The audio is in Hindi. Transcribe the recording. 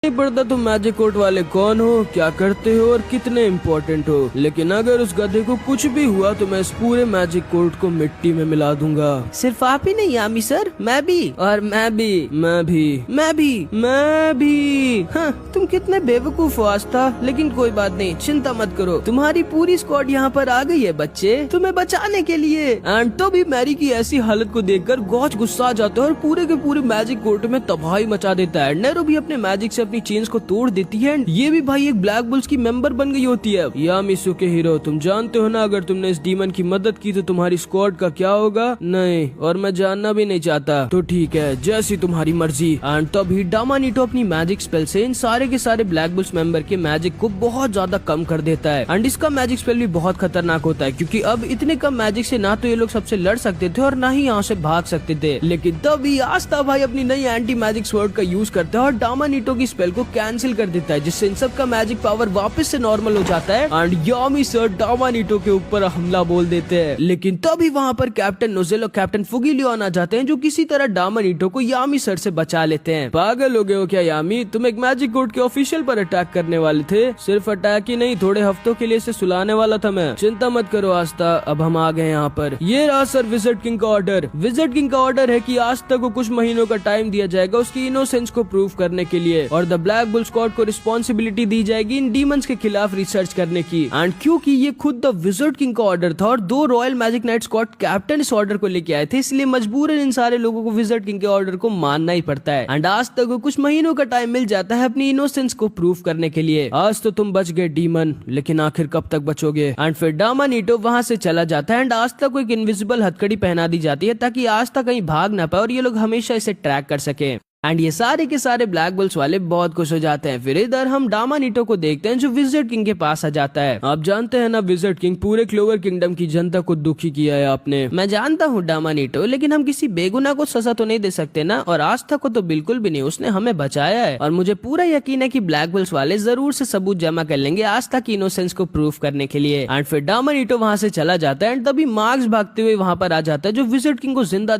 नहीं पड़ता तुम मैजिक कोट वाले कौन हो, क्या करते हो और कितने इम्पोर्टेंट हो, लेकिन अगर उस गधे को कुछ भी हुआ तो मैं इस पूरे मैजिक कोट को मिट्टी में मिला दूंगा। सिर्फ आप ही नहीं यामी सर, मैं भी। और मैं भी। हाँ, तुम कितने बेवकूफ हो आस्था, लेकिन कोई बात नहीं, चिंता मत करो, तुम्हारी पूरी स्क्वाड यहाँ पर आ गई है बच्चे, तुम्हें बचाने के लिए। एंड तो भी मैरी की ऐसी हालत को देखकर गॉज गुस्सा आ जाता है और पूरे के पूरे मैजिक कोर्ट में तबाही मचा देता है। नेरो भी अपने मैजिक से अपनी चेन्स को तोड़ देती है। ये भी भाई एक ब्लैक बुल्स की मेंबर बन गई होती है। यामी सुके हीरो, तुम जानते हो ना अगर तुमने इस डीमन की मदद की तो तुम्हारी स्क्वाड का क्या होगा? नहीं, और मैं जानना भी नहीं चाहता। तो ठीक है, जैसी तुम्हारी मर्जी। एंड तभी डामानीटो अपनी मैजिक स्पेल से इन सारे के सारे ब्लैक बुल्स मेंबर के मैजिक को बहुत ज्यादा कम कर देता है। एंड इसका मैजिक स्पेल भी बहुत खतरनाक होता है, क्योंकि अब इतने कम मैजिक से ना तो ये लोग सबसे लड़ सकते थे और ना ही यहाँ से भाग सकते थे। लेकिन तभी आस्था भाई अपनी नई एंटी मैजिक स्वॉर्ड का यूज करता है और डामानीटो की स्पेल को कैंसिल कर देता है, जिससे इन सब का मैजिक पावर वापस से नॉर्मल हो जाता है। एंड यामी सर डामानीटो के ऊपर हमला बोल देते हैं। लेकिन तभी वहाँ पर कैप्टन नोजेल और कैप्टन फुगिलियोन आ जाते हैं, जो किसी तरह डामानीटो को यामी सर से बचा लेते हैं। पागल हो गए हो क्या यामी? तुम एक मैजिक कोर्ट के ऑफिशियल पर अटैक करने वाले थे। सिर्फ अटैक ही नहीं, थोड़े हफ्तों के लिए इसे सुलाने वाला था मैं। चिंता मत करो आस्था, अब हम आ गए यहाँ पर। ये रहा सर विज़र्ड किंग का ऑर्डर। विज़र्ड किंग का ऑर्डर है कि आस्था को कुछ महीनों का टाइम दिया जाएगा उसकी इनोसेंस को प्रूव करने के लिए, और द ब्लैक बुल स्क्वाड को रिस्पॉन्सिबिलिटी दी जाएगी इन डीमंस के खिलाफ रिसर्च करने की। एंड क्योंकि ये खुद द विज़र्ड किंग का ऑर्डर था और 2 royal magic night squad captain इस ऑर्डर को लेके आए थे, इसलिए मजबूरन इन सारे लोगों को विज़र्ड किंग के ऑर्डर को मानना ही पड़ता है। एंड आज तक कुछ महीनों का टाइम मिल जाता है अपनी इनोसेंस को प्रूव करने के लिए। आज तो तुम बच गए डीमन, लेकिन आखिर कब तक बचोगे? एंड फिर डामानीटो वहां से चला जाता है एंड आस्था को एक इनविजिबल हथकड़ी पहना दी जाती है ताकि आस्था कहीं भाग ना पाए और ये लोग हमेशा इसे ट्रैक कर सके। एंड ये सारे के सारे ब्लैक बुल्स वाले बहुत खुश हो जाते हैं। फिर इधर हम डामानीटो को देखते हैं जो विज़र्ड किंग के पास आ जाता है। आप जानते हैं ना विज़र्ड किंग, पूरे क्लोवर किंगडम की जनता को दुखी किया है आपने। मैं जानता हूँ डामानीटो, लेकिन हम किसी बेगुनाह को सजा तो नहीं दे सकते ना, और आस्था को तो बिल्कुल भी नहीं, उसने हमें बचाया है। और मुझे पूरा यकीन है कि ब्लैक बुल्स वाले जरूर से सबूत जमा कर लेंगे आस्था की इनोसेंस को प्रूव करने के लिए। एंड फिर डामानीटो वहां से चला जाता है एंड तभी मार्क्स भागते हुए वहां पर आ जाता है जो विज़र्ड किंग को जिंदा